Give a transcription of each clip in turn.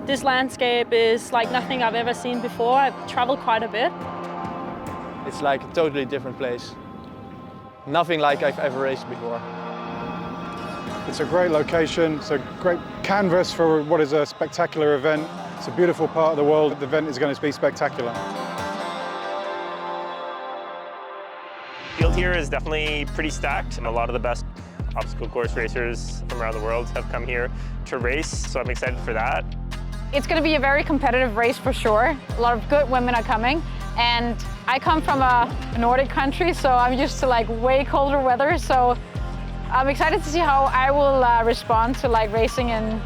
This landscape is like nothing I've ever seen before. I've traveled quite a bit. It's like a totally different place. Nothing like I've ever raced before. It's a great location, it's a great canvas for what is a spectacular event. It's a beautiful part of the world. The event is going to be spectacular. The field here is definitely pretty stacked, and a lot of the best obstacle course racers from around the world have come here to race, so I'm excited for that. It's going to be a very competitive race for sure. A lot of good women are coming, and I come from a Nordic country, so I'm used to like way colder weather, so I'm excited to see how I will respond to like racing in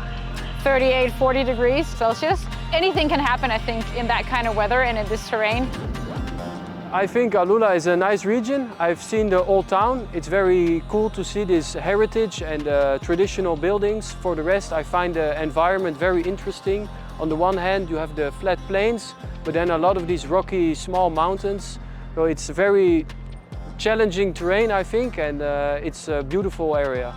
38, 40 degrees Celsius. Anything can happen, I think, in that kind of weather and in this terrain. I think Alula is a nice region. I've seen the old town. It's very cool to see this heritage and traditional buildings. For the rest, I find the environment very interesting. On the one hand, you have the flat plains, but then a lot of these rocky, small mountains. So it's a very challenging terrain, I think, and it's a beautiful area.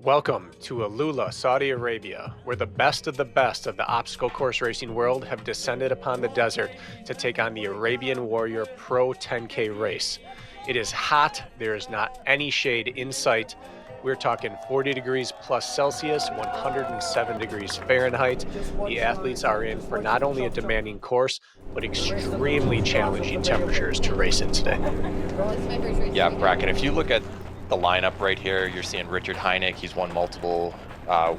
Welcome to Alula, Saudi Arabia, where the best of the obstacle course racing world have descended upon the desert to take on the Arabian Warrior Pro 10K race. It is hot, there is not any shade in sight. We're talking 40 degrees plus Celsius, 107 degrees Fahrenheit. The athletes are in for not only a demanding course, but extremely challenging temperatures to race in today. Yeah, Bracken, if you look at the lineup right here, you're seeing Richard Heineck. He's won multiple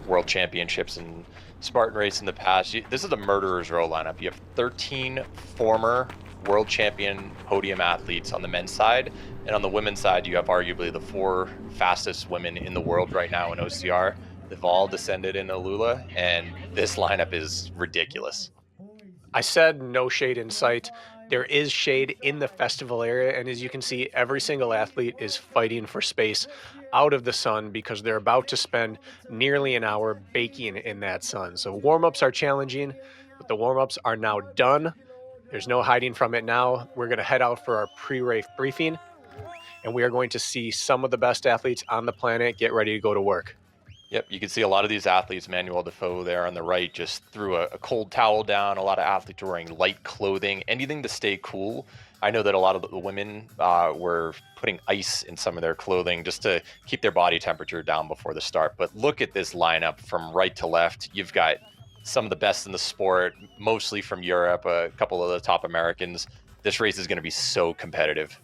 world championships in Spartan race in the past. This is the murderer's row lineup. You have 13 former world champion podium athletes on the men's side, and on the women's side you have arguably the 4 fastest women in the world right now in OCR. They've all descended in Alula, and this lineup is ridiculous. I said no shade in sight. There is shade in the festival area, and as you can see, every single athlete is fighting for space out of the sun because they're about to spend nearly an hour baking in that sun. So warm-ups are challenging, but the warm-ups are now done. There's no hiding from it now. We're going to head out for our pre-race briefing, and we are going to see some of the best athletes on the planet get ready to go to work. Yep, you can see a lot of these athletes. Manuel Defoe there on the right just threw a cold towel down. A lot of athletes are wearing light clothing, anything to stay cool. I know that a lot of the women were putting ice in some of their clothing just to keep their body temperature down before the start. But look at this lineup from right to left. You've got some of the best in the sport, mostly from Europe, a couple of the top Americans. This race is going to be so competitive.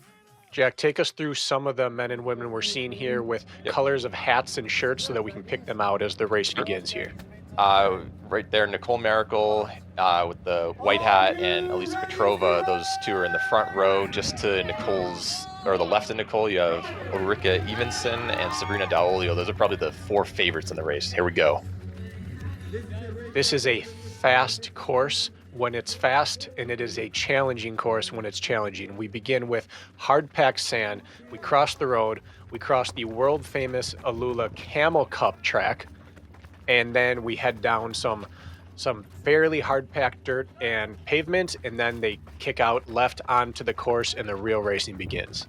Jack, take us through some of the men and women we're seeing here with colors of hats and shirts so that we can pick them out as the race begins here. Right there, Nicole Miracle with the white hat and Elisa Petrova. Those two are in the front row. Just to Nicole's, or the left of Nicole, you have Ulrika Evensen and Sabrina Daolio. Those are probably the 4 favorites in the race. Here we go. This is a fast course when it's fast, and it is a challenging course when it's challenging. We begin with hard-packed sand. We cross the road. We cross the world-famous Alula Camel Cup track, and then we head down some fairly hard-packed dirt and pavement, and then they kick out left onto the course, and the real racing begins.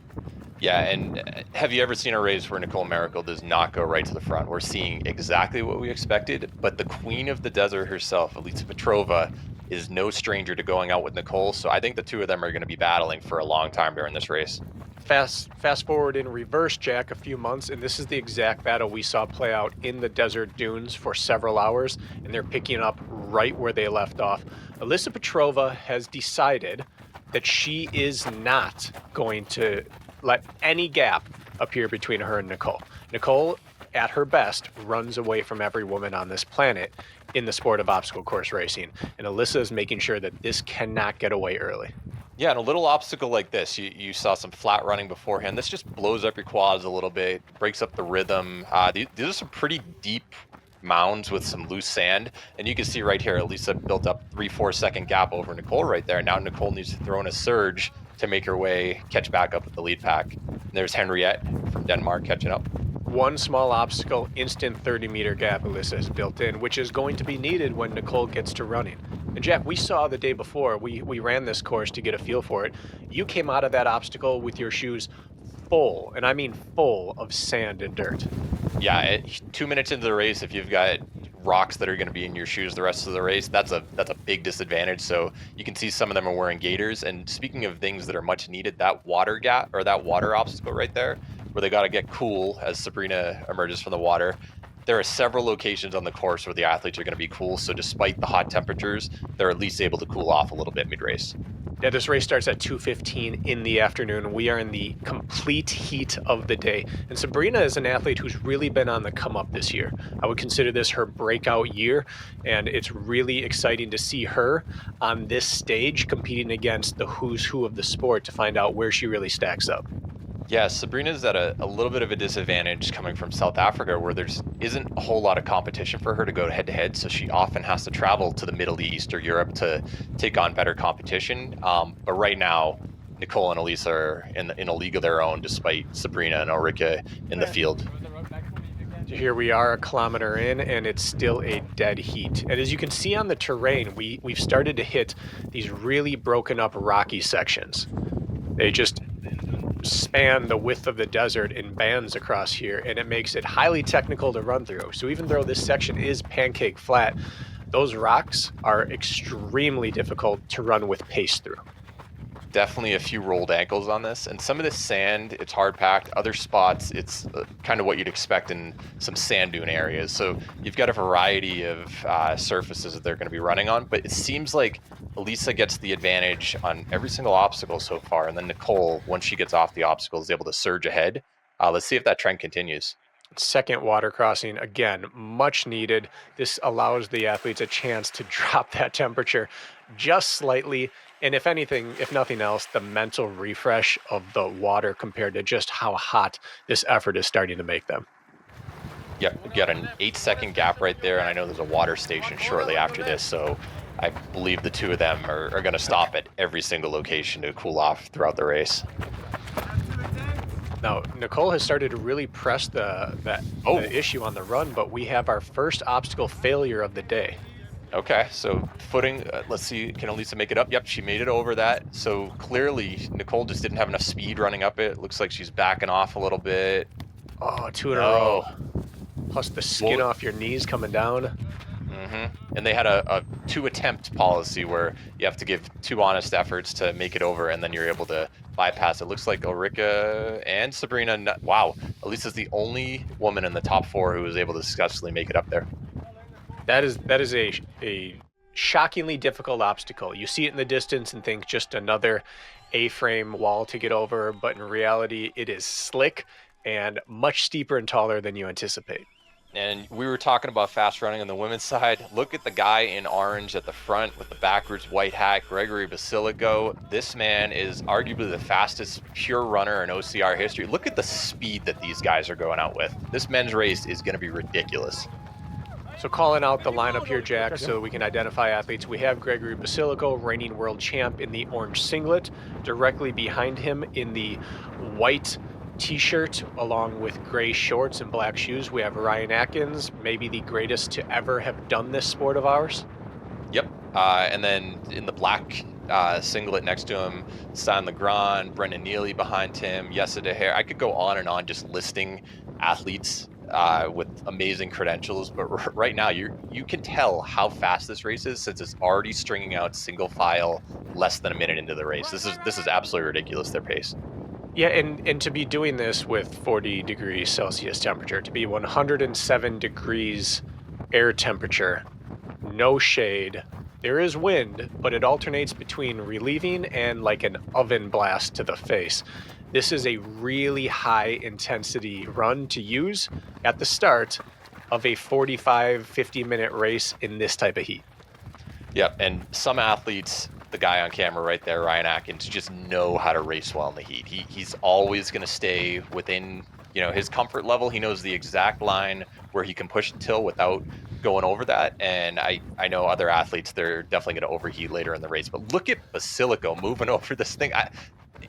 Yeah, and have you ever seen a race where Nicole Miracle does not go right to the front? We're seeing exactly what we expected, but the queen of the desert herself, Elisa Petrova, is no stranger to going out with Nicole, so I think the two of them are going to be battling for a long time during this race. Fast forward in reverse, Jack, a few months, and this is the exact battle we saw play out in the desert dunes for several hours, and they're picking up right where they left off. Elisa Petrova has decided that she is not going to let any gap appear between her and Nicole. Nicole, at her best, runs away from every woman on this planet in the sport of obstacle course racing. And Alyssa is making sure that this cannot get away early. Yeah, and a little obstacle like this, you saw some flat running beforehand. This just blows up your quads a little bit, breaks up the rhythm. These are some pretty deep mounds with some loose sand. And you can see right here, Elisa built up 3-4 second gap over Nicole right there. Now Nicole needs to throw in a surge to make her way, catch back up with the lead pack. And there's Henriette from Denmark catching up. One small obstacle, instant 30-meter gap Alyssa has built in, which is going to be needed when Nicole gets to running. And Jack, we saw the day before, we ran this course to get a feel for it. You came out of that obstacle with your shoes full, and I mean full, of sand and dirt. Yeah, 2 minutes into the race, if you've got rocks that are going to be in your shoes the rest of the race, that's a big disadvantage. So you can see some of them are wearing gaiters. And speaking of things that are much needed, that water gap or that water obstacle right there, where they got to get cool as Sabrina emerges from the water. There are several locations on the course where the athletes are going to be cool. So despite the hot temperatures, they're at least able to cool off a little bit mid-race. Yeah, this race starts at 2:15 in the afternoon. We are in the complete heat of the day. And Sabrina is an athlete who's really been on the come up this year. I would consider this her breakout year, and it's really exciting to see her on this stage competing against the who's who of the sport to find out where she really stacks up. Yeah, Sabrina's at a little bit of a disadvantage coming from South Africa, where there isn't a whole lot of competition for her to go head to head. So she often has to travel to the Middle East or Europe to take on better competition. But right now, Nicole and Elisa are in a league of their own, despite Sabrina and Ulrika in the field. Here we are a kilometer in, and it's still a dead heat. And as you can see on the terrain, we've started to hit these really broken up rocky sections. They just span the width of the desert in bands across here, and it makes it highly technical to run through. So even though this section is pancake flat, those rocks are extremely difficult to run with pace through. Definitely a few rolled ankles on this, and some of this sand, it's hard packed. Other spots, it's kind of what you'd expect in some sand dune areas. So you've got a variety of surfaces that they're going to be running on, but it seems like Elisa gets the advantage on every single obstacle so far, and then Nicole, once she gets off the obstacle, is able to surge ahead. Let's see if that trend continues. Second water crossing, again, much needed. This allows the athletes a chance to drop that temperature just slightly. And if anything, if nothing else, the mental refresh of the water compared to just how hot this effort is starting to make them. Yeah, you got an 8-second gap right there, and I know there's a water station shortly after this, so I believe the two of them are going to stop at every single location to cool off throughout the race. Now, Nicole has started to really press the issue on the run, but we have our first obstacle failure of the day. Okay, so footing, let's see, can Elisa make it up? Yep, she made it over that. So clearly, Nicole just didn't have enough speed running up it. Looks like she's backing off a little bit. Oh, two in a row. Plus the skin off your knees coming down. Mm-hmm. And they had a 2-attempt policy where you have to give 2 honest efforts to make it over, and then you're able to bypass it. Looks like Ulrika and Sabrina, wow, Elisa's the only woman in the top 4 who was able to successfully make it up there. That is a shockingly difficult obstacle. You see it in the distance and think just another A-frame wall to get over, but in reality, it is slick and much steeper and taller than you anticipate. And we were talking about fast running on the women's side. Look at the guy in orange at the front with the backwards white hat, Gregory Basilico. This man is arguably the fastest pure runner in OCR history. Look at the speed that these guys are going out with. This men's race is going to be ridiculous. So calling out the lineup here, Jack, so we can identify athletes. We have Gregory Basilico, reigning world champ, in the orange singlet. Directly behind him in the white t-shirt along with gray shorts and black shoes, we have Ryan Atkins, maybe the greatest to ever have done this sport of ours. Yep. And then in the black singlet next to him, Stan Legrand, Brendan Neely behind him, Yessa DeHare. I could go on and on just listing athletes with amazing credentials, but right now you can tell how fast this race is since it's already stringing out single file less than a minute into the race. This is absolutely ridiculous, their pace. Yeah, and to be doing this with 40 degrees Celsius temperature, to be 107 degrees air temperature, no shade, there is wind, but it alternates between relieving and like an oven blast to the face. This is a really high intensity run to use at the start of a 45-50 minute race in this type of heat. Yep, and some athletes, the guy on camera right there, Ryan Atkins, just know how to race well in the heat. He's always going to stay within, his comfort level. He knows the exact line where he can push the till without going over that. And I know other athletes, they're definitely going to overheat later in the race. But look at Basilico moving over this thing.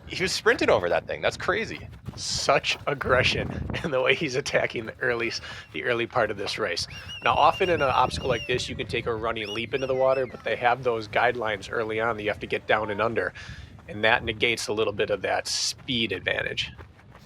He was sprinting over that thing. That's crazy. Such aggression in the way he's attacking the early part of this race. Now, often in an obstacle like this, you can take a running leap into the water, but they have those guidelines early on that you have to get down and under, and that negates a little bit of that speed advantage.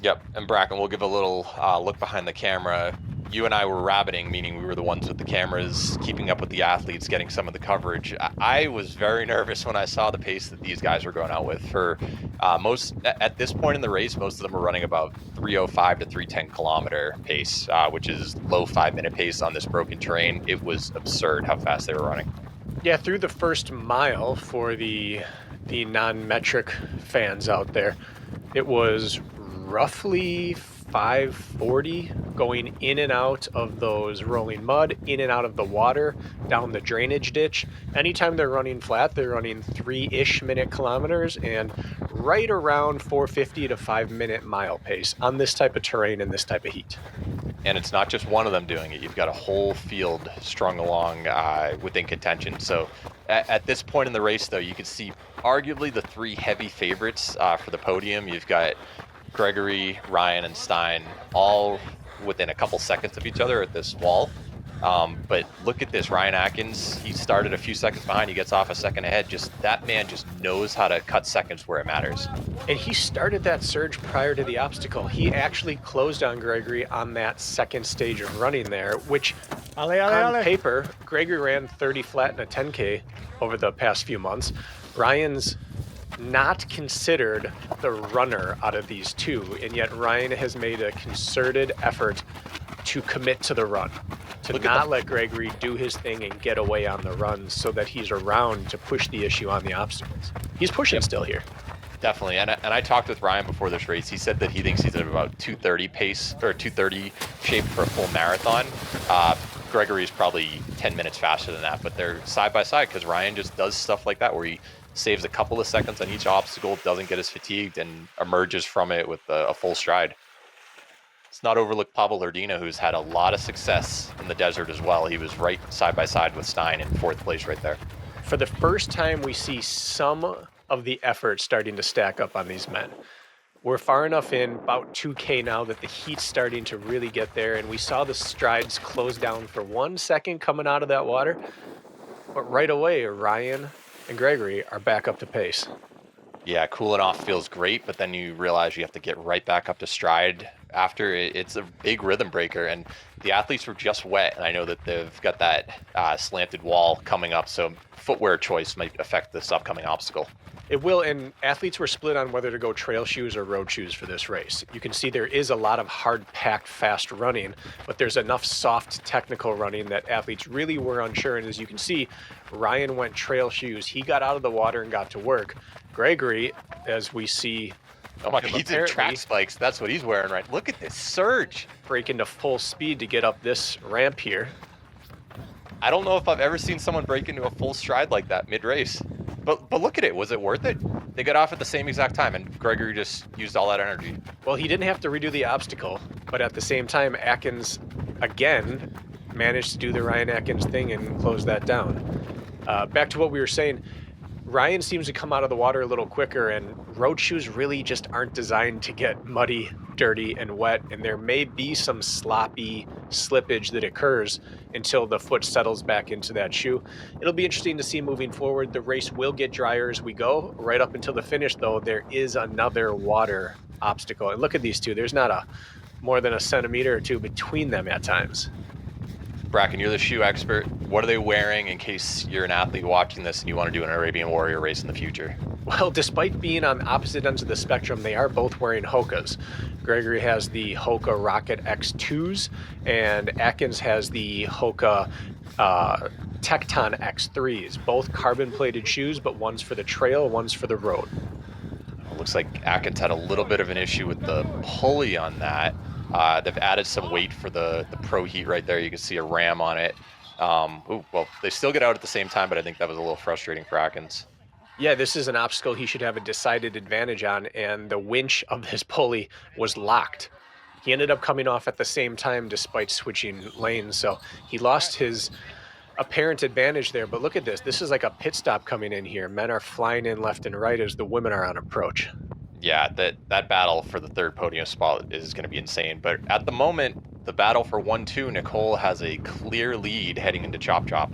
Yep, and Bracken, we'll give a little look behind the camera. You and I were rabbiting, meaning we were the ones with the cameras, keeping up with the athletes, getting some of the coverage. I was very nervous when I saw the pace that these guys were going out with. For at this point in the race, most of them are running about 305 to 310 kilometer pace, which is low 5-minute pace on this broken terrain. It was absurd how fast they were running. Yeah, through the first mile for the non-metric fans out there, it was roughly 540 going in and out of those rolling mud, in and out of the water, down the drainage ditch. Anytime they're running flat, they're running 3-ish minute kilometers and right around 450 to 5-minute mile pace on this type of terrain and this type of heat. And it's not just one of them doing it. You've got a whole field strung along within contention. So at this point in the race, though, you can see arguably the 3 heavy favorites for the podium. You've got Gregory, Ryan, and Stein all within a couple seconds of each other at this wall. But look at this, Ryan Atkins, he started a few seconds behind, he gets off a second ahead. That man just knows how to cut seconds where it matters. And he started that surge prior to the obstacle. He actually closed on Gregory on that second stage of running there, which on paper, Gregory ran 30 flat in a 10K over the past few months. Ryan's not considered the runner out of these two, and yet Ryan has made a concerted effort to commit to the run, to not let Gregory do his thing and get away on the run so that he's around to push the issue on the obstacles. He's pushing still here. Definitely, and I talked with Ryan before this race. He said that he thinks he's at about 230 pace, or 230 shape for a full marathon. Gregory's probably 10 minutes faster than that, but they're side by side because Ryan just does stuff like that where he saves a couple of seconds on each obstacle, doesn't get as fatigued, and emerges from it with a full stride. Let's not overlook Pablo Lardina, who's had a lot of success in the desert as well. He was right side by side with Stein in 4th place right there. For the first time, we see some of the effort starting to stack up on these men. We're far enough in, about 2K now, that the heat's starting to really get there, and we saw the strides close down for 1 second coming out of that water. But right away, Ryan and Gregory are back up to pace. Yeah, cooling off feels great, but then you realize you have to get right back up to stride after. It's a big rhythm breaker, and the athletes were just wet, and I know that they've got that slanted wall coming up, so footwear choice might affect this upcoming obstacle. It will, and athletes were split on whether to go trail shoes or road shoes for this race. You can see there is a lot of hard-packed, fast running, but there's enough soft, technical running that athletes really were unsure. And as you can see, Ryan went trail shoes. He got out of the water and got to work. Gregory, as we see, oh my God, he's in track spikes. That's what he's wearing, right? Look at this surge. Break into full speed to get up this ramp here. I don't know if I've ever seen someone break into a full stride like that mid-race. But look at it. Was it worth it? They got off at the same exact time, and Gregory just used all that energy. Well, he didn't have to redo the obstacle, but at the same time, Atkins, again, managed to do the Ryan Atkins thing and close that down. Back to what we were saying, Ryan seems to come out of the water a little quicker, and road shoes really just aren't designed to get muddy, dirty, and wet, and there may be some sloppy slippage that occurs until the foot settles back into that shoe. It'll be interesting to see moving forward. The race will get drier as we go. Right up until the finish, though, there is another water obstacle. And look at these two. There's not more than a centimeter or two between them at times. Bracken, you're the shoe expert. What are they wearing in case you're an athlete watching this and you want to do an Arabian Warrior race in the future? Well, despite being on opposite ends of the spectrum, they are both wearing Hokas. Gregory has the Hoka Rocket X2s, and Atkins has the Hoka Tecton X3s. Both carbon-plated shoes, but one's for the trail, one's for the road. It looks like Atkins had a little bit of an issue with the pulley on that. They've added some weight for the Pro Heat right there. You can see a ram on it. Well, they still get out at the same time, but I think that was a little frustrating for Atkins. Yeah, this is an obstacle he should have a decided advantage on, and the winch of his pulley was locked. He ended up coming off at the same time despite switching lanes, so he lost his apparent advantage there. But look at this. This is like a pit stop coming in here. Men are flying in left and right as the women are on approach. Yeah, that battle for the third podium spot is going to be insane. But at the moment, the battle for 1-2, Nicole has a clear lead heading into Chop Chop.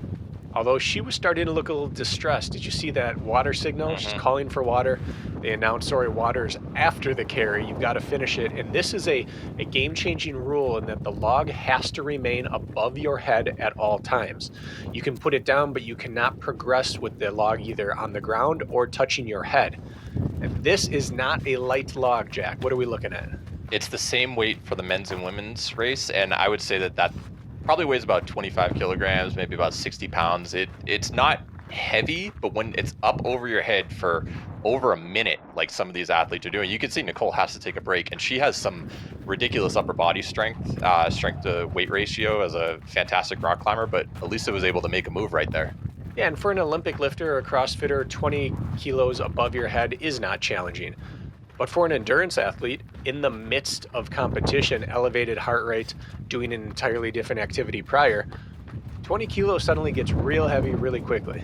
Although she was starting to look a little distressed. Did you see that water signal? She's calling for water. They announced, sorry, water's after the carry. You've got to finish it. And this is a game-changing rule in that the log has to remain above your head at all times. You can put it down, but you cannot progress with the log either on the ground or touching your head. And this is not a light log, Jack. What are we looking at? It's the same weight for the men's and women's race, and I would say that probably weighs about 25 kilograms, maybe about 60 pounds. It's not heavy, but when it's up over your head for over a minute, like some of these athletes are doing, you can see Nicole has to take a break, and she has some ridiculous upper body strength, strength to weight ratio as a fantastic rock climber, but Elisa was able to make a move right there. Yeah, and for an Olympic lifter or a CrossFitter, 20 kilos above your head is not challenging. But for an endurance athlete, in the midst of competition, elevated heart rate, doing an entirely different activity prior, 20 kilos suddenly gets real heavy really quickly.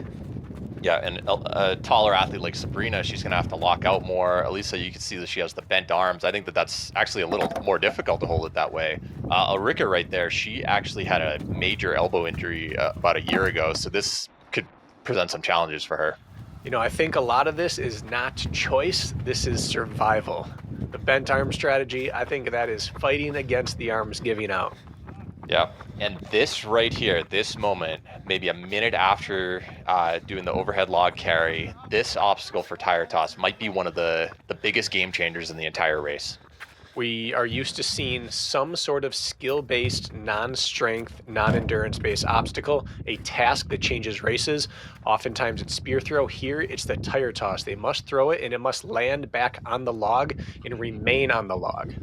Yeah, and a taller athlete like Sabrina, she's going to have to lock out more. Elisa, you can see that she has the bent arms. I think that's actually a little more difficult to hold it that way. Ulrika right there, she actually had a major elbow injury about a year ago, so this could present some challenges for her. You know, I think a lot of this is not choice, this is survival. The bent arm strategy, I think that is fighting against the arms giving out. Yeah, and this right here, this moment, maybe a minute after doing the overhead log carry, this obstacle for tire toss might be one of the biggest game changers in the entire race. We are used to seeing some sort of skill-based, non-strength, non-endurance-based obstacle, a task that changes races. Oftentimes it's spear throw. Here it's the tire toss. They must throw it and it must land back on the log and remain on the log.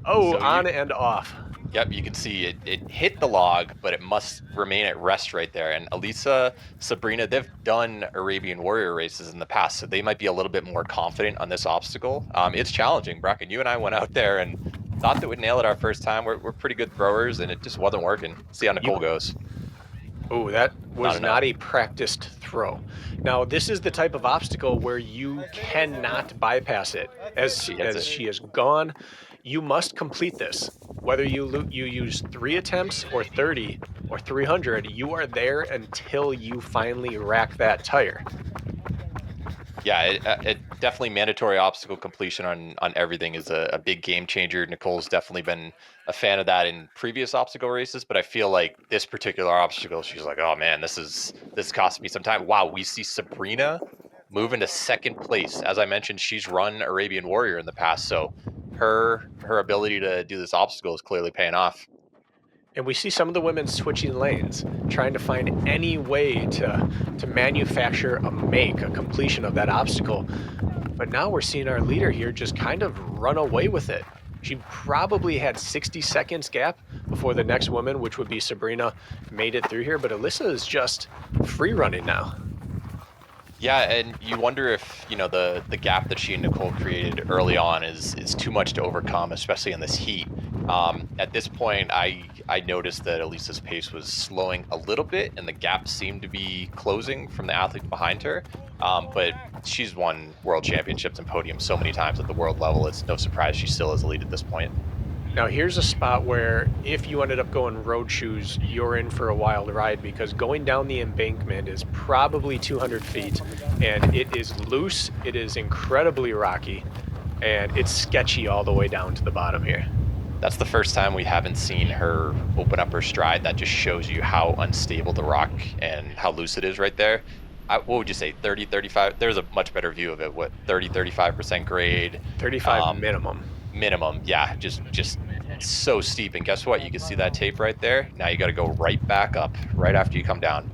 Oh, so on and off. Yep, you can see it hit the log, but it must remain at rest right there. And Elisa, Sabrina, they've done Arabian warrior races in the past, so they might be a little bit more confident on this obstacle. It's challenging. Bracken, you and I went out there and thought that we'd nail it our first time. We're pretty good throwers, and it just wasn't working. See how Nicole goes. Oh, that was not a practiced throw. Now, this is the type of obstacle where you cannot bypass it. As she has gone, you must complete this. Whether you use 3 attempts or 30 or 300, you are there until you finally rack that tire. Yeah, it definitely mandatory obstacle completion on everything is a big game changer. Nicole's definitely been a fan of that in previous obstacle races, but I feel like this particular obstacle, she's like, oh man, this cost me some time. Wow, we see Sabrina move into second place. As I mentioned, she's run Arabian Warrior in the past, so her ability to do this obstacle is clearly paying off. And we see some of the women switching lanes, trying to find any way to manufacture a completion of that obstacle. But now we're seeing our leader here just kind of run away with it. She probably had 60 seconds gap before the next woman, which would be Sabrina, made it through here. But Elisa is just free running now. Yeah, and you wonder if, the gap that she and Nicole created early on is too much to overcome, especially in this heat. At this point, I noticed that Elisa's pace was slowing a little bit, and the gap seemed to be closing from the athletes behind her. But she's won world championships and podiums so many times at the world level, it's no surprise she still is a lead at this point. Now here's a spot where if you ended up going road shoes, you're in for a wild ride, because going down the embankment is probably 200 feet and it is loose, it is incredibly rocky, and it's sketchy all the way down to the bottom here. That's the first time we haven't seen her open up her stride. That just shows you how unstable the rock and how loose it is right there. What would you say, 30, 35? There's a much better view of it. What, 30, 35% grade? 35 minimum. Minimum, yeah, just so steep. And guess what? You can see that tape right there. Now you got to go right back up right after you come down.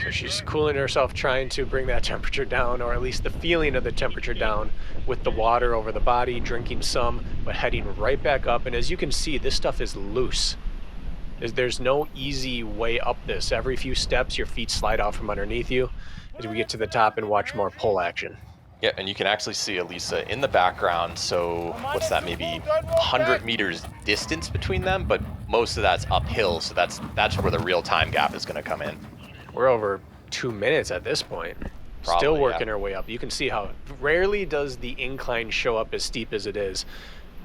So she's cooling herself, trying to bring that temperature down, or at least the feeling of the temperature down, with the water over the body, drinking some, but heading right back up. And as you can see, this stuff is loose. There's no easy way up this. Every few steps, your feet slide out from underneath you as we get to the top and watch more pull action. Yeah, and you can actually see Elisa in the background. So what's that, maybe 100 meters distance between them, but most of that's uphill. So that's where the real time gap is going to come in. We're over 2 minutes at this point. Probably, still working our way up. You can see how rarely does the incline show up as steep as it is.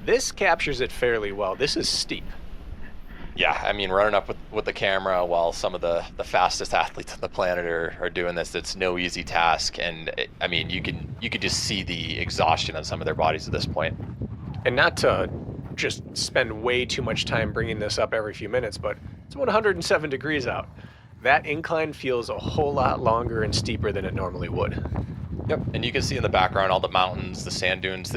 This captures it fairly well. This is steep. Yeah, I mean, running up with the camera while some of the fastest athletes on the planet are doing this, it's no easy task. And I mean, you could just see the exhaustion on some of their bodies at this point. And not to just spend way too much time bringing this up every few minutes, but it's 107 degrees out. That incline feels a whole lot longer and steeper than it normally would. Yep, and you can see in the background all the mountains, the sand dunes.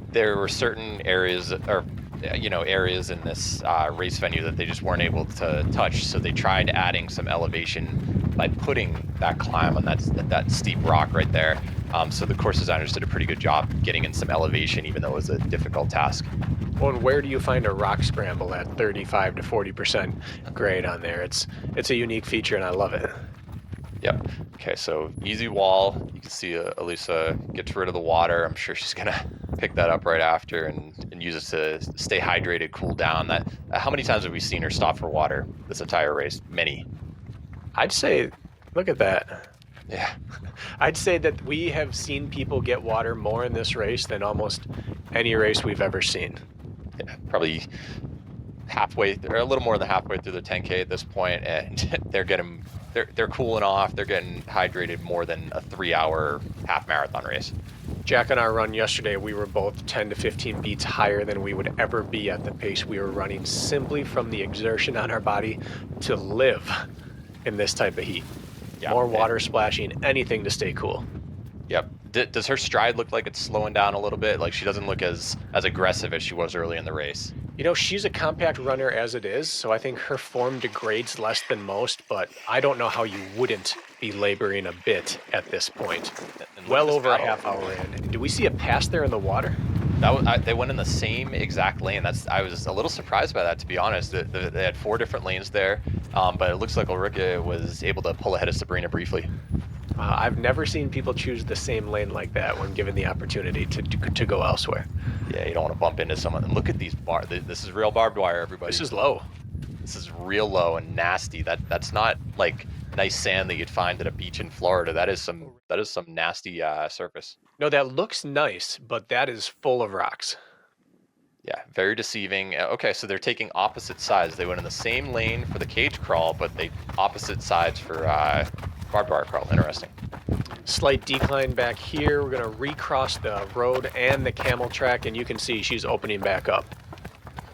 There were certain areas, or areas in this race venue that they just weren't able to touch. So they tried adding some elevation by putting that climb on that steep rock right there. So the course designers did a pretty good job getting in some elevation, even though it was a difficult task. Well, and where do you find a rock scramble at 35 to 40% grade on there? It's a unique feature, and I love it. Yep. Okay, so easy wall. You can see Elisa gets rid of the water. I'm sure she's gonna pick that up right after and use it to stay hydrated, cool down. How many times have we seen her stop for water this entire race? Many. I'd say, look at that. Yeah. I'd say that we have seen people get water more in this race than almost any race we've ever seen. Yeah, probably halfway, or a little more than halfway through the 10K at this point, and they're cooling off. They're getting hydrated more than a 3-hour half marathon race. Jack and our run yesterday, we were both 10 to 15 beats higher than we would ever be at the pace we were running, simply from the exertion on our body to live in this type of heat. Yeah, more water splashing, anything to stay cool. Yep. Does her stride look like it's slowing down a little bit? Like she doesn't look as aggressive as she was early in the race. You know, she's a compact runner as it is, so I think her form degrades less than most, but I don't know how you wouldn't be laboring a bit at this point. Well over a half hour in. Do we see a pass there in the water? They went in the same exact lane. I was a little surprised by that, to be honest. They had 4 different lanes there, but it looks like Ulrika was able to pull ahead of Sabrina briefly. I've never seen people choose the same lane like that when given the opportunity to go elsewhere. Yeah, you don't want to bump into someone. And look at these this is real barbed wire, everybody. This is low. This is real low and nasty. That's not like nice sand that you'd find at a beach in Florida. That is some nasty surface. No, that looks nice, but that is full of rocks. Yeah, very deceiving. Okay, so they're taking opposite sides. They went in the same lane for the cage crawl, but they opposite sides for barbed wire crawl. Interesting. Slight decline back here. We're gonna recross the road and the camel track, and you can see she's opening back up.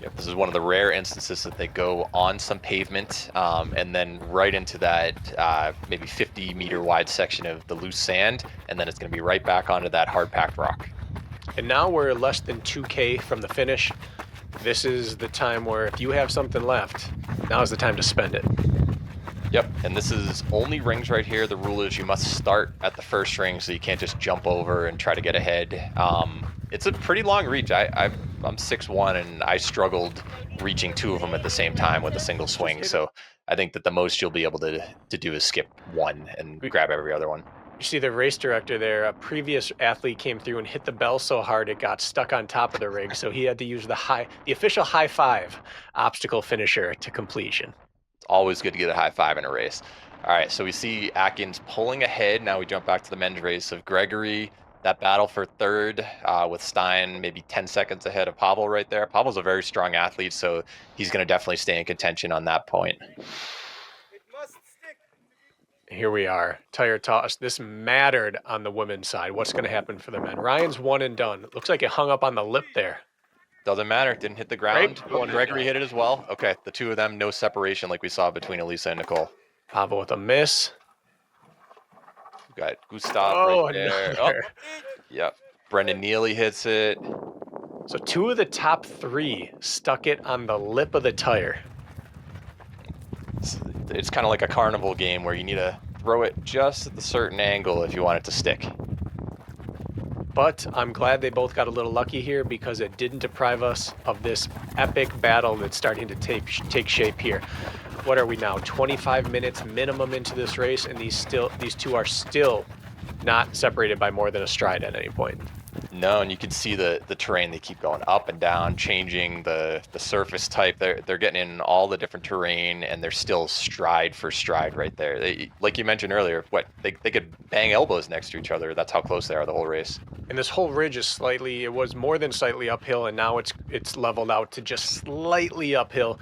Yep, this is one of the rare instances that they go on some pavement and then right into that maybe 50-meter wide section of the loose sand, and then it's gonna be right back onto that hard-packed rock. And now we're less than 2K from the finish. This is the time where if you have something left, now is the time to spend it. Yep, and this is only rings right here. The rule is you must start at the first ring, so you can't just jump over and try to get ahead. It's a pretty long reach. I'm 6'1", and I struggled reaching 2 of them at the same time with a single swing. So I think that the most you'll be able to do is skip 1 and grab every other one. You see the race director there, a previous athlete came through and hit the bell so hard it got stuck on top of the rig, so he had to use the official high 5 obstacle finisher to completion. It's always good to get a high 5 in a race. All right, so we see Atkins pulling ahead. Now we jump back to the men's race of Gregory. That battle for third with Stein maybe 10 seconds ahead of Pavel right there. Pavel's a very strong athlete, so he's going to definitely stay in contention on that point. Here we are, tire toss. This mattered on the women's side. What's going to happen for the men? Ryan's one and done. Looks like it hung up on the lip there. Doesn't matter. Didn't hit the ground. Gregory hit it as well. Okay, the 2 of them, no separation like we saw between Elisa and Nicole. Pavel with a miss. We got Gustav right there. Oh, yep. Brendan Neely hits it. So 2 of the top 3 stuck it on the lip of the tire. It's kind of like a carnival game where you need to throw it just at the certain angle if you want it to stick. But I'm glad they both got a little lucky here because it didn't deprive us of this epic battle that's starting to take shape here. What are we now? 25 minutes minimum into this race, and these 2 are still not separated by more than a stride at any point. No, and you can see the terrain. They keep going up and down, changing the surface type. They're getting in all the different terrain, and they're still stride for stride right there. Like you mentioned earlier, they could bang elbows next to each other. That's how close they are the whole race. And this whole ridge is it was more than slightly uphill, and now it's leveled out to just slightly uphill.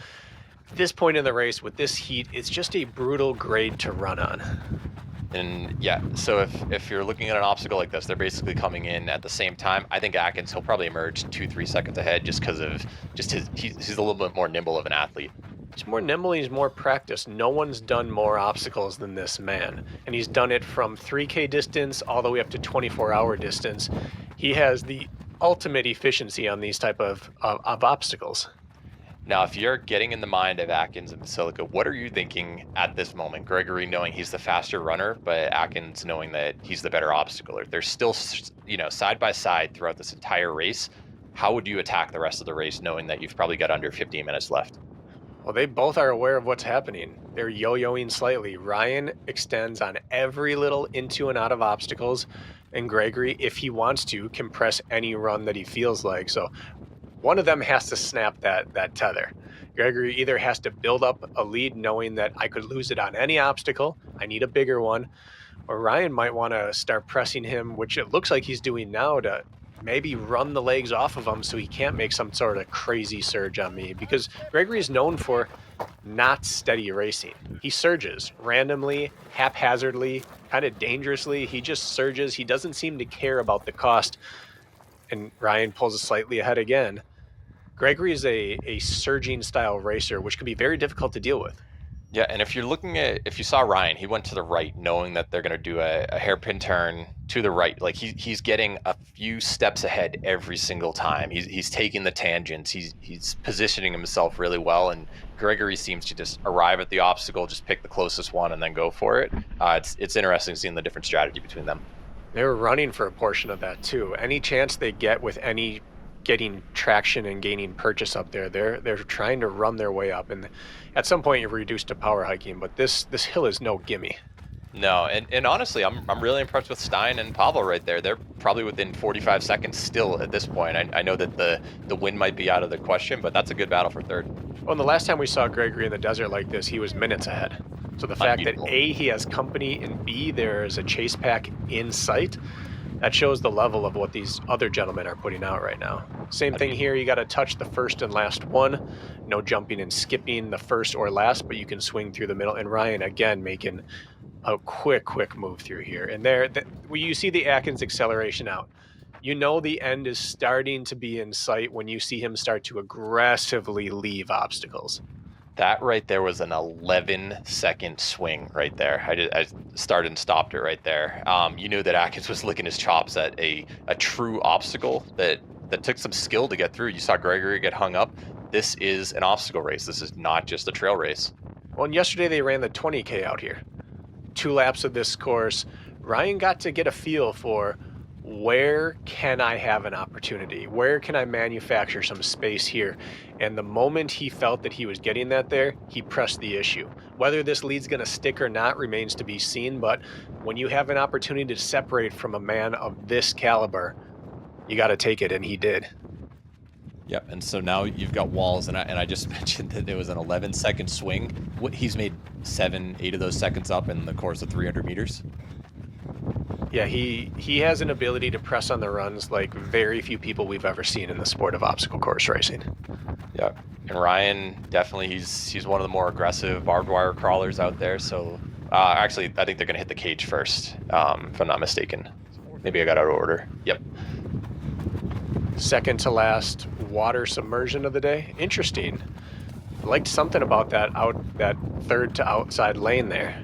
this point in the race with this heat, it's just a brutal grade to run on. And yeah, so if you're looking at an obstacle like this, they're basically coming in at the same time. I think Atkins, he'll probably emerge 2-3 seconds ahead just because of just he's a little bit more nimble of an athlete. He's more nimble, he's more practiced. No one's done more obstacles than this man. And he's done it from 3K distance all the way up to 24-hour distance. He has the ultimate efficiency on these type of obstacles. Now, if you're getting in the mind of Atkins and Basilica, what are you thinking at this moment? Gregory knowing he's the faster runner, but Atkins knowing that he's the better obstacler. They're still, side by side throughout this entire race. How would you attack the rest of the race knowing that you've probably got under 15 minutes left? Well, they both are aware of what's happening. They're yo-yoing slightly. Ryan extends on every little into and out of obstacles, and Gregory, if he wants to, can press any run that he feels like. So one of them has to snap that tether. Gregory either has to build up a lead knowing that I could lose it on any obstacle, I need a bigger one, or Ryan might want to start pressing him, which it looks like he's doing now, to maybe run the legs off of him so he can't make some sort of crazy surge on me, because Gregory is known for not steady racing. He surges randomly, haphazardly, kind of dangerously. He just surges. He doesn't seem to care about the cost. And Ryan pulls it slightly ahead again. Gregory is a surging style racer, which can be very difficult to deal with. Yeah, and if you saw Ryan, he went to the right knowing that they're going to do a hairpin turn to the right. Like he's getting a few steps ahead every single time. He's taking the tangents. He's positioning himself really well, and Gregory seems to just arrive at the obstacle, just pick the closest one and then go for it. It's interesting seeing the different strategy between them. They were running for a portion of that too. Any chance they get with any getting traction and gaining purchase up there, they're trying to run their way up, and at some point you're reduced to power hiking, but this hill is no gimme. No, and honestly, I'm really impressed with Stein and Pavel right there. They're probably within 45 seconds still at this point. I know that the win might be out of the question, but that's a good battle for third. Well, the last time we saw Gregory in the desert like this, he was minutes ahead. So the fact that A, he has company, and B, there is a chase pack in sight, that shows the level of what these other gentlemen are putting out right now. Same thing here, you got to touch the first and last one. No jumping and skipping the first or last, but you can swing through the middle. And Ryan, again, making a quick move through here. And there, you see the Atkins acceleration out. You know the end is starting to be in sight when you see him start to aggressively leave obstacles. That right there was an 11-second swing right there. I started and stopped it right there. You knew that Atkins was licking his chops at a true obstacle that took some skill to get through. You saw Gregory get hung up. This is an obstacle race. This is not just a trail race. Well, and yesterday they ran the 20K out here. 2 laps of this course. Ryan got to get a feel for where can I have an opportunity? Where can I manufacture some space here? And the moment he felt that he was getting that there, he pressed the issue. Whether this lead's going to stick or not remains to be seen, but when you have an opportunity to separate from a man of this caliber, you got to take it, and he did. Yep, and so now you've got Walls, and I just mentioned that it was an 11-second swing. He's made 7-8 of those seconds up in the course of 300 meters. Yeah, he has an ability to press on the runs like very few people we've ever seen in the sport of obstacle course racing. Yeah, and Ryan, definitely, he's one of the more aggressive barbed wire crawlers out there. So actually, I think they're going to hit the cage first, if I'm not mistaken. Maybe I got out of order. Yep. Second to last water submersion of the day. Interesting. I liked something about that third to outside lane there.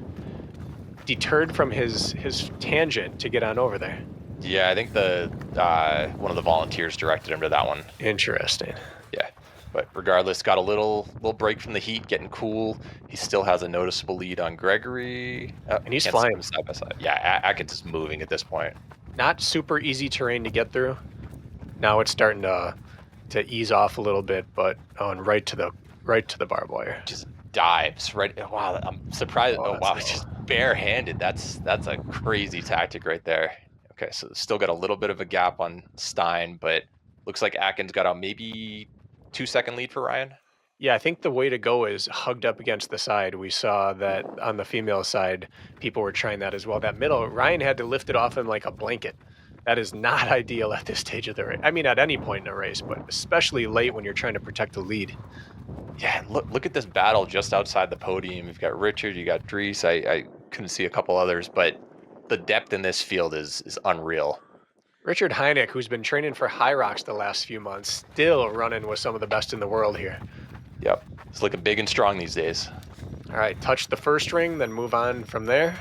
Deterred from his tangent to get on over there. Yeah, I think one of the volunteers directed him to that one. Interesting. Yeah, but regardless, got a little break from the heat, getting cool. He still has a noticeable lead on Gregory. And he's flying side by side. Yeah, Atkins is moving at this point. Not super easy terrain to get through. Now it's starting to ease off a little bit, but on right to the barbed wire. Just dives right. Wow, I'm surprised. Oh wow, it's just barehanded. That's a crazy tactic right there. Okay, so still got a little bit of a gap on Stein, but looks like Atkins got a maybe 2-second lead for Ryan. Yeah, I think the way to go is hugged up against the side. We saw that on the female side, people were trying that as well. That middle, Ryan had to lift it off him like a blanket. That is not ideal at this stage of the race. I mean, at any point in a race, but especially late when you're trying to protect the lead. Yeah, look at this battle just outside the podium. You've got Richard, you got Dries. I couldn't see a couple others, but the depth in this field is unreal. Richard Heineck, who's been training for High Rocks the last few months, still running with some of the best in the world here. Yep, he's looking big and strong these days. All right, touch the first ring, then move on from there.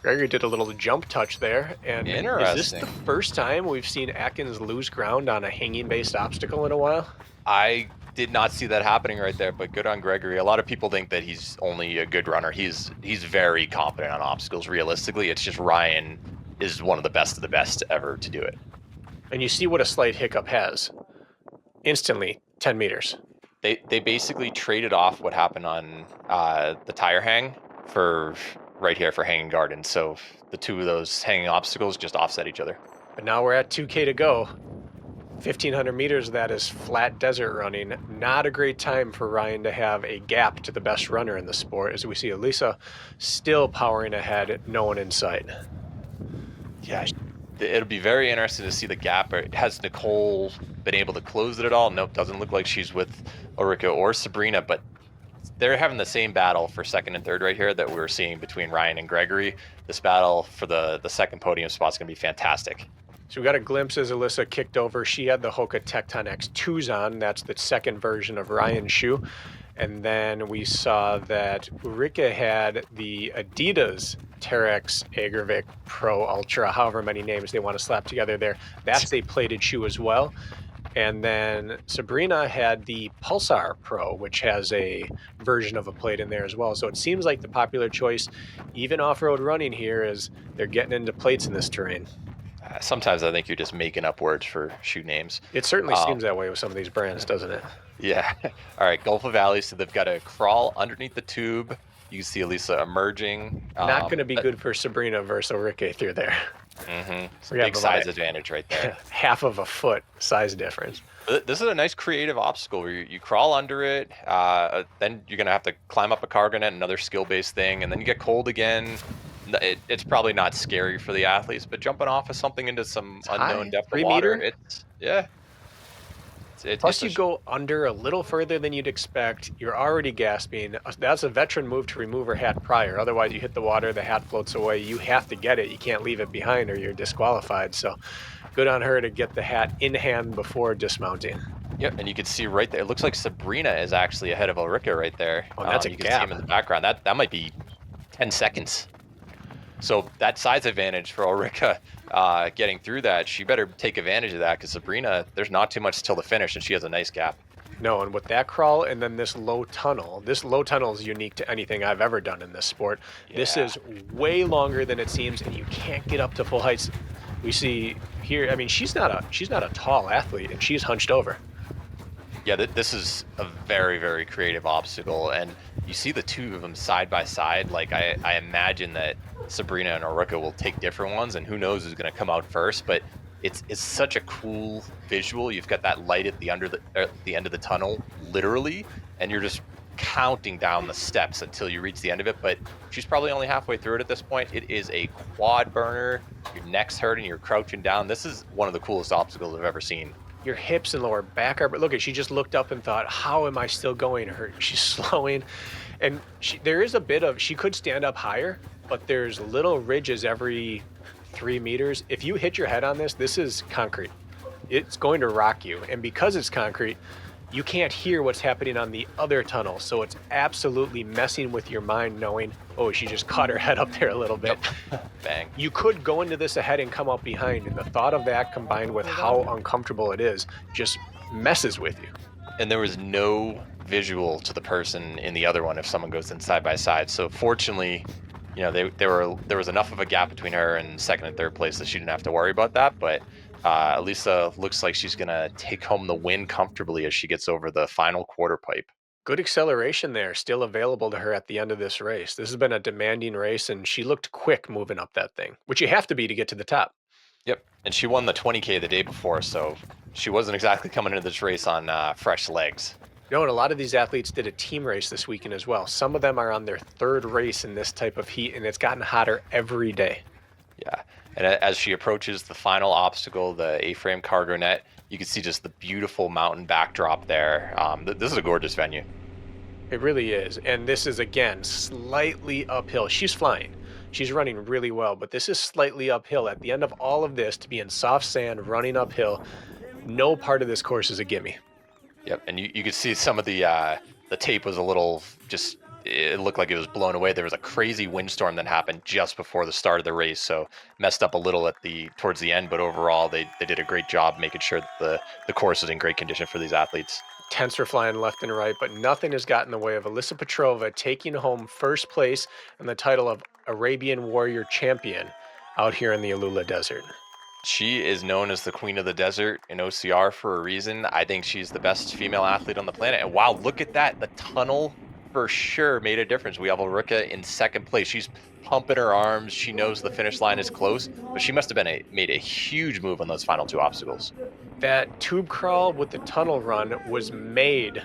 Gregory did a little jump touch there. And interesting. Is this the first time we've seen Atkins lose ground on a hanging-based obstacle in a while? I did not see that happening right there, but good on Gregory. A lot of people think that he's only a good runner. He's very competent on obstacles. Realistically, it's just Ryan is one of the best ever to do it. And you see what a slight hiccup has. Instantly, 10 meters. They basically traded off what happened on the tire hang for right here for hanging garden. So the two of those hanging obstacles just offset each other. But now we're at 2K to go. 1,500 meters of that is flat desert running. Not a great time for Ryan to have a gap to the best runner in the sport, as we see Elisa still powering ahead, no one in sight. Yeah, it'll be very interesting to see the gap. Has Nicole been able to close it at all? Nope, doesn't look like she's with Ulrika or Sabrina, but they're having the same battle for second and third right here that we were seeing between Ryan and Gregory. This battle for the second podium spot is going to be fantastic. So we got a glimpse as Alyssa kicked over. She had the Hoka Tecton X2s on. That's the second version of Ryan's shoe. And then we saw that Ulrika had the Adidas Terex Agravic Pro Ultra, however many names they want to slap together there. That's a plated shoe as well. And then Sabrina had the Pulsar Pro, which has a version of a plate in there as well. So it seems like the popular choice, even off-road running here, is they're getting into plates in this terrain. Sometimes I think you're just making up words for shoe names. It certainly seems that way with some of these brands, doesn't it? Yeah. All right, Gulf of Valley. So they've got to crawl underneath the tube. You can see Elisa emerging. Not going to be good for Sabrina versus Ulrike through there. Mm-hmm. Big size advantage right there. Half of a foot size difference. This is a nice creative obstacle where you crawl under it. Then you're going to have to climb up a cargo net, another skill-based thing, and then you get cold again. It's probably not scary for the athletes, but jumping off of something into some unknown depth of water, Plus, you go under a little further than you'd expect. You're already gasping. That's a veteran move to remove her hat prior. Otherwise, you hit the water, the hat floats away. You have to get it. You can't leave it behind or you're disqualified. So good on her to get the hat in hand before dismounting. Yep, and you can see right there, it looks like Sabrina is actually ahead of Ulrika right there. Oh, that's a you gap. can see him in the background. That might be 10 seconds. So that size advantage for Ulrika getting through that, she better take advantage of that because Sabrina, there's not too much till the finish and she has a nice gap. No, and with that crawl and then this low tunnel is unique to anything I've ever done in this sport. Yeah. This is way longer than it seems and you can't get up to full heights. We see here, I mean, she's not a tall athlete and she's hunched over. Yeah, this is a very, very creative obstacle and you see the two of them side by side. Like I imagine that Sabrina and Ulrika will take different ones and who knows who's going to come out first, but it's such a cool visual. You've got that light at the end of the tunnel, literally, and you're just counting down the steps until you reach the end of it, but she's probably only halfway through it at this point. It is a quad burner. Your neck's hurting, you're crouching down. This is one of the coolest obstacles I've ever seen. Your hips and lower back are, but look, she just looked up and thought, how am I still going? She's slowing. And there is a bit of, she could stand up higher, but there's little ridges every 3 meters. If you hit your head on this is concrete. It's going to rock you. And because it's concrete, you can't hear what's happening on the other tunnel. So it's absolutely messing with your mind knowing, oh, she just caught her head up there a little bit. Yep. Bang. You could go into this ahead and come up behind. And the thought of that combined with how uncomfortable it is just messes with you. And there was no visual to the person in the other one if someone goes in side by side. So fortunately, there was enough of a gap between her and second and third place that she didn't have to worry about that. But Elisa looks like she's going to take home the win comfortably as she gets over the final quarter pipe. Good acceleration there, still available to her at the end of this race. This has been a demanding race, and she looked quick moving up that thing, which you have to be to get to the top. Yep, and she won the 20K the day before, so she wasn't exactly coming into this race on fresh legs. You know, and a lot of these athletes did a team race this weekend as well. Some of them are on their third race in this type of heat, and it's gotten hotter every day. Yeah, And as she approaches the final obstacle, the A-frame cargo net, you can see just the beautiful mountain backdrop there. This is a gorgeous venue. It really is. And this is, again, slightly uphill. She's flying. She's running really well, but this is slightly uphill. At the end of all of this, to be in soft sand, running uphill, no part of this course is a gimme. Yep, and you could see some of the tape was a little just, it looked like it was blown away. There was a crazy windstorm that happened just before the start of the race, so messed up a little towards the end, but overall they did a great job making sure that the course is in great condition for these athletes. Tents are flying left and right, but nothing has gotten in the way of Alyssa Petrova taking home first place and the title of Arabian Warrior Champion out here in the Alula Desert. She is known as the Queen of the Desert in OCR for a reason. I think she's the best female athlete on the planet. And wow, look at that. The tunnel for sure made a difference. We have Ulrika in second place. She's pumping her arms. She knows the finish line is close, but she must have made a huge move on those final two obstacles. That tube crawl with the tunnel run was made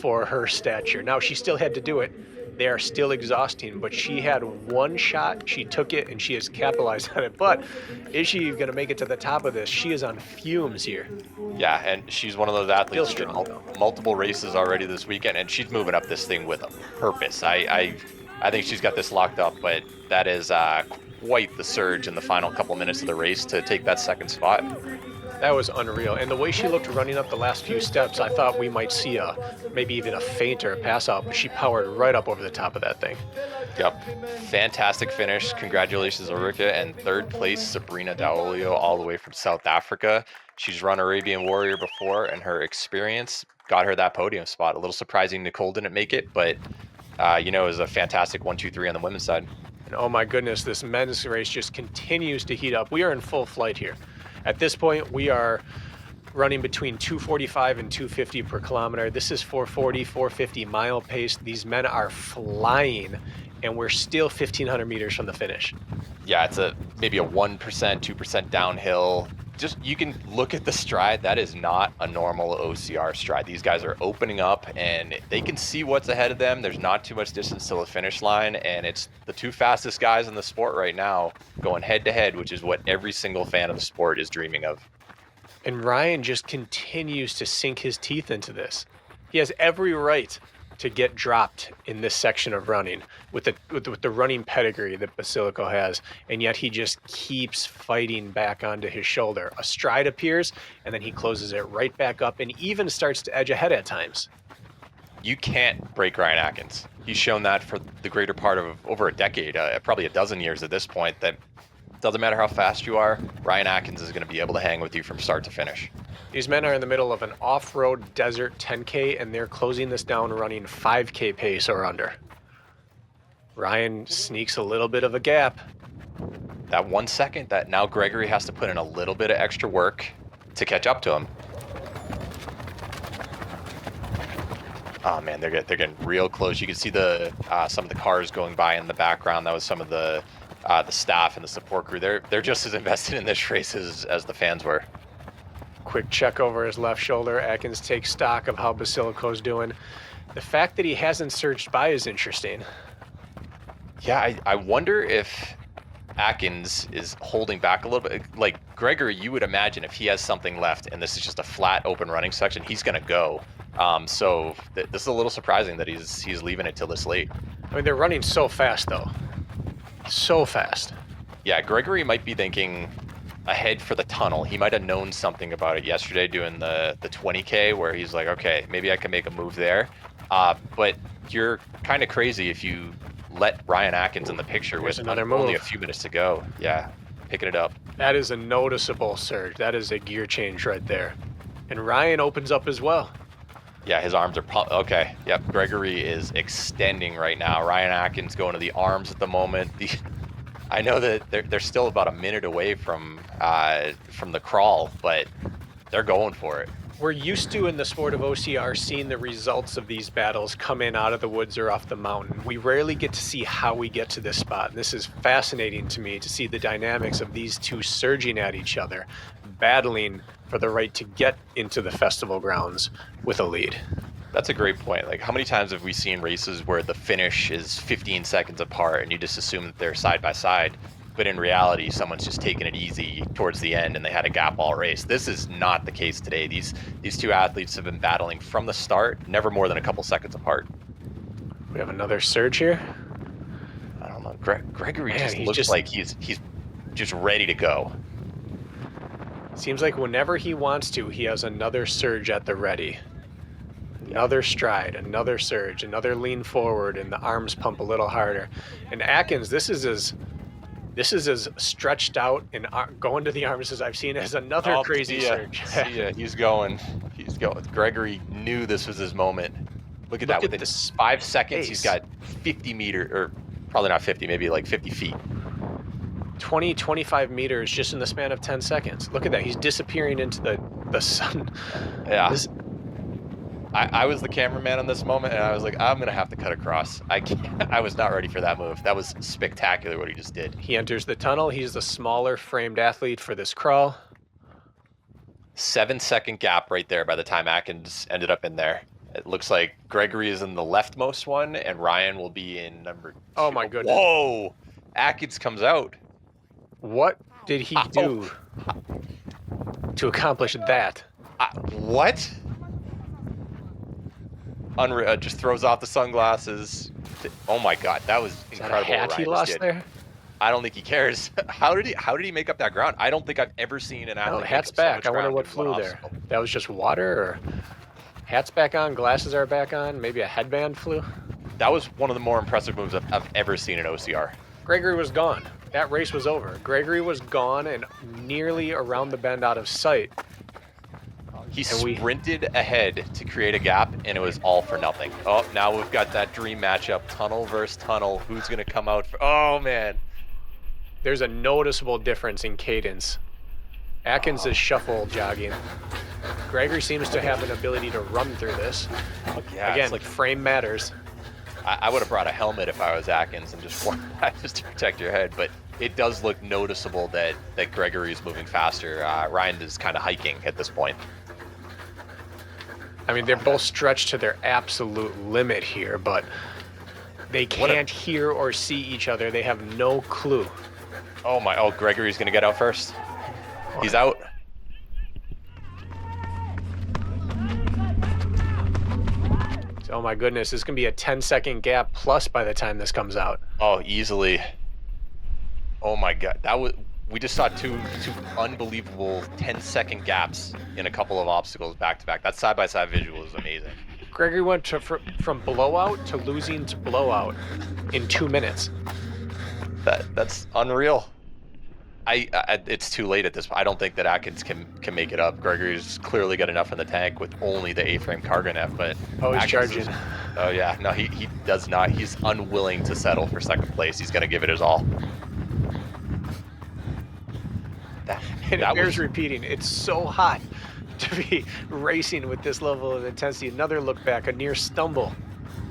for her stature. Now, she still had to do it. They are still exhausting, but she had one shot. She took it, and she has capitalized on it. But is she going to make it to the top of this? She is on fumes here. Yeah, and she's one of those athletes who Still did multiple races already this weekend, and she's moving up this thing with a purpose. I think she's got this locked up, but that is quite the surge in the final couple minutes of the race to take that second spot. That was unreal. And the way she looked running up the last few steps, I thought we might see maybe even a feint or a pass out, but she powered right up over the top of that thing. Yep. Fantastic finish. Congratulations, Ulrika. And third place, Sabrina Daolio, all the way from South Africa. She's run Arabian Warrior before, and her experience got her that podium spot. A little surprising Nicole didn't make it, but it was a fantastic 1-2-3 on the women's side. And oh my goodness, this men's race just continues to heat up. We are in full flight here. At this point, we are running between 245 and 250 per kilometer. This is 440, 450 mile pace. These men are flying, and we're still 1,500 meters from the finish. Yeah, it's maybe a 1%, 2% downhill. Just, you can look at the stride. That is not a normal OCR stride. These guys are opening up, and they can see what's ahead of them. There's not too much distance to the finish line, and it's the two fastest guys in the sport right now going head to head, which is what every single fan of the sport is dreaming of. And Ryan just continues to sink his teeth into this. He has every right to get dropped in this section of running with the running pedigree that Basilico has, and yet he just keeps fighting back onto his shoulder. A stride appears, and then he closes it right back up and even starts to edge ahead at times. You can't break Ryan Atkins. He's shown that for the greater part of over a decade, probably a dozen years at this point, that doesn't matter how fast you are, Ryan Atkins is going to be able to hang with you from start to finish. These men are in the middle of an off-road desert 10K, and they're closing this down running 5K pace or under. Ryan sneaks a little bit of a gap. That 1 second that now Gregory has to put in a little bit of extra work to catch up to him. Oh man, they're getting real close. You can see some of the cars going by in the background. That was some of the staff and the support crew. They're just as invested in this race as the fans were. Quick check over his left shoulder. Atkins takes stock of how Basilico's doing. The fact that he hasn't surged by is interesting. Yeah, I wonder if Atkins is holding back a little bit. Like Gregory, you would imagine if he has something left and this is just a flat open running section, he's going to go. So this is a little surprising that he's leaving it till this late. I mean, they're running so fast though. So fast. Yeah, Gregory might be thinking ahead for the tunnel. He might have known something about it yesterday doing the 20K where he's like, okay, maybe I can make a move there. But you're kind of crazy if you let Ryan Atkins in the picture with only a few minutes to go. Yeah, picking it up. That is a noticeable surge. That is a gear change right there. And Ryan opens up as well. Yeah, his arms are okay. Yep, Gregory is extending right now. Ryan Atkins going to the arms at the moment. I know that they're still about a minute away from the crawl, but they're going for it. We're used to, in the sport of OCR, seeing the results of these battles come in out of the woods or off the mountain. We rarely get to see how we get to this spot. And this is fascinating to me to see the dynamics of these two surging at each other, battling for the right to get into the festival grounds with a lead. That's a great point. Like, how many times have we seen races where the finish is 15 seconds apart and you just assume that they're side by side? but in reality, someone's just taking it easy towards the end and they had a gap all race. This is not the case today. These two athletes have been battling from the start, never more than a couple seconds apart. We have another surge here. I don't know. Gregory Man, just looks like he's just ready to go. Seems like whenever he wants to, he has another surge at the ready. Another stride, another surge, another lean forward, and the arms pump a little harder. And Atkins, this is as stretched out and going to the arms as I've seen as another crazy surge. He's going. Gregory knew this was his moment. Look at that. Within 5 seconds, he's got 50 meters, or probably not 50, maybe like 50 feet. 20, 25 meters just in the span of 10 seconds. Look at that. He's disappearing into the sun. Yeah. I was the cameraman on this moment, and I was like, I'm going to have to cut across. I was not ready for that move. That was spectacular what he just did. He enters the tunnel. He's the smaller framed athlete for this crawl. 7-second gap right there by the time Atkins ended up in there. It looks like Gregory is in the leftmost one, and Ryan will be in number 2. Oh, my goodness. Whoa! Atkins comes out. What did he do to accomplish that? What? Unreal. Just throws off the sunglasses. Oh my God, that was incredible. Is that a hat he lost there? I don't think he cares. How did he make up that ground? I don't think I've ever seen an athlete. Oh, hat's back. I wonder what flew there. That was just water, or hat's back on, glasses are back on, maybe a headband flew. That was one of the more impressive moves I've ever seen in OCR. Gregory was gone. That race was over. Gregory was gone and nearly around the bend out of sight. He sprinted ahead to create a gap, and it was all for nothing. Oh, now we've got that dream matchup, tunnel versus tunnel. Who's going to come out for... Oh, man. There's a noticeable difference in cadence. Atkins is shuffle jogging. Gregory seems to have an ability to run through this. Yeah, again, like frame matters. I would have brought a helmet if I was Atkins and just worn that just to protect your head, but it does look noticeable that Gregory is moving faster. Ryan is kind of hiking at this point. I mean, they're both stretched to their absolute limit here, but they can't hear or see each other. They have no clue. Oh, Gregory's going to get out first. He's out. Oh my goodness, this can be a 10-second gap plus by the time this comes out. Oh, easily. Oh my God, we just saw two unbelievable 10-second gaps in a couple of obstacles back to back. That side-by-side visual is amazing. Gregory went from blowout to losing to blowout in 2 minutes. That's unreal. It's too late at this point. I don't think that Atkins can make it up. Gregory's clearly got enough in the tank with only the A-frame cargo net, but he's Atkins charging. Oh yeah, no, he does not. He's unwilling to settle for second place. He's going to give it his all. And it bears repeating. It's so hot to be racing with this level of intensity. Another look back, a near stumble.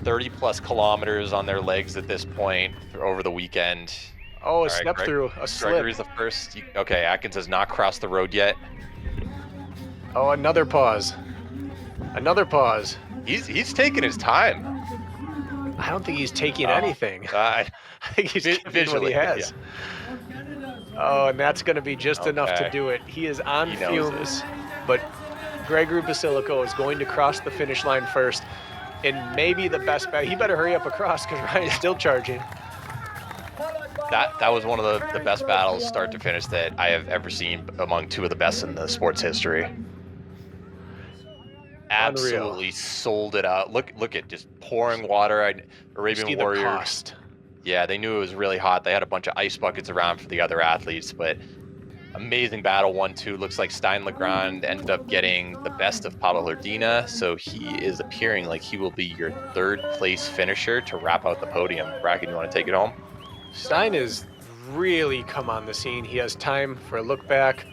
30 plus kilometers on their legs at this point over the weekend. Oh, a step through, a slip. Gregory's the first. Okay, Atkins has not crossed the road yet. Oh, another pause. Another pause. He's taking his time. I don't think he's taking anything. I think he's taking what he has. Yeah. Oh, and that's going to be just enough to do it. He is on fumes, but Gregory Basilico is going to cross the finish line first, and maybe the best bet. He better hurry up across because Ryan's still charging. That was one of the best battles start to finish that I have ever seen among two of the best in the sport's history. Absolutely sold it out. Look at just pouring water. Arabian Warriors. The cost. Yeah, they knew it was really hot. They had a bunch of ice buckets around for the other athletes, but amazing battle 1-2. Looks like Stein Legrand ended up getting the best of Pablo Lordina, so he is appearing like he will be your third place finisher to wrap out the podium. Bracken, you want to take it home? Stein has really come on the scene. He has time for a look back,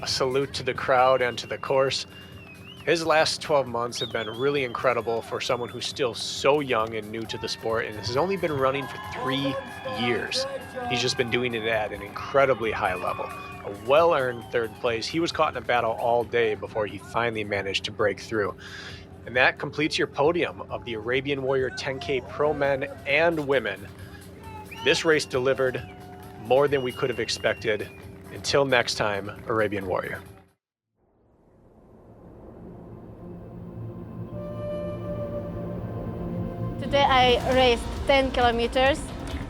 a salute to the crowd and to the course. His last 12 months have been really incredible for someone who's still so young and new to the sport and has only been running for 3 years. He's just been doing it at an incredibly high level. A well-earned third place. He was caught in a battle all day before he finally managed to break through. And that completes your podium of the Arabian Warrior 10K Pro Men and Women. This race delivered more than we could have expected. Until next time, Arabian Warrior. Today I raced 10 kilometers.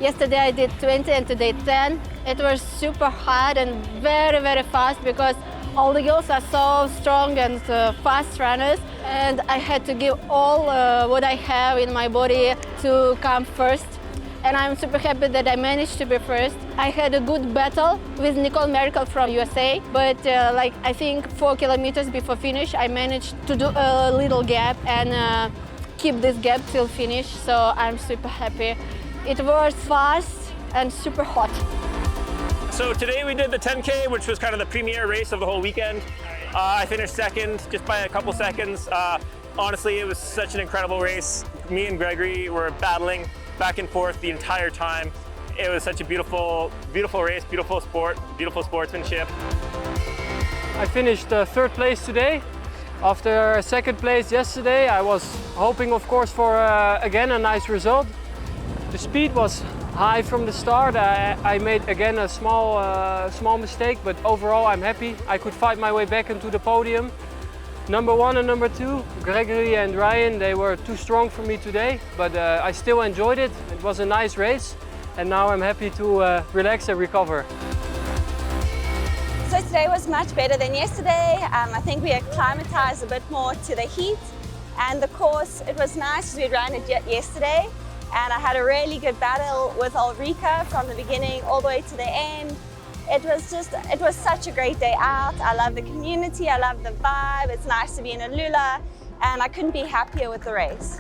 Yesterday I did 20 and today 10. It was super hard and very, very fast because all the girls are so strong and fast runners. And I had to give all what I have in my body to come first. And I'm super happy that I managed to be first. I had a good battle with Nicole Miracle from USA, but I think 4 kilometers before finish, I managed to do a little gap and keep this gap till finish, so I'm super happy. It was fast and super hot. So today we did the 10K, which was kind of the premier race of the whole weekend. I finished second just by a couple seconds. Honestly, it was such an incredible race. Me and Gregory were battling back and forth the entire time. It was such a beautiful, beautiful race, beautiful sport, beautiful sportsmanship. I finished third place today. After second place yesterday, I was hoping, of course, for again a nice result. The speed was high from the start. I made again a small mistake, but overall I'm happy. I could fight my way back into the podium. Number 1 and number 2, Gregory and Ryan, they were too strong for me today, but I still enjoyed it. It was a nice race, and now I'm happy to relax and recover. So today was much better than yesterday. I think we acclimatized a bit more to the heat, and the course, it was nice because we'd run it yesterday, and I had a really good battle with Ulrika from the beginning all the way to the end. It was such a great day out. I love the community, I love the vibe. It's nice to be in Alula, and I couldn't be happier with the race.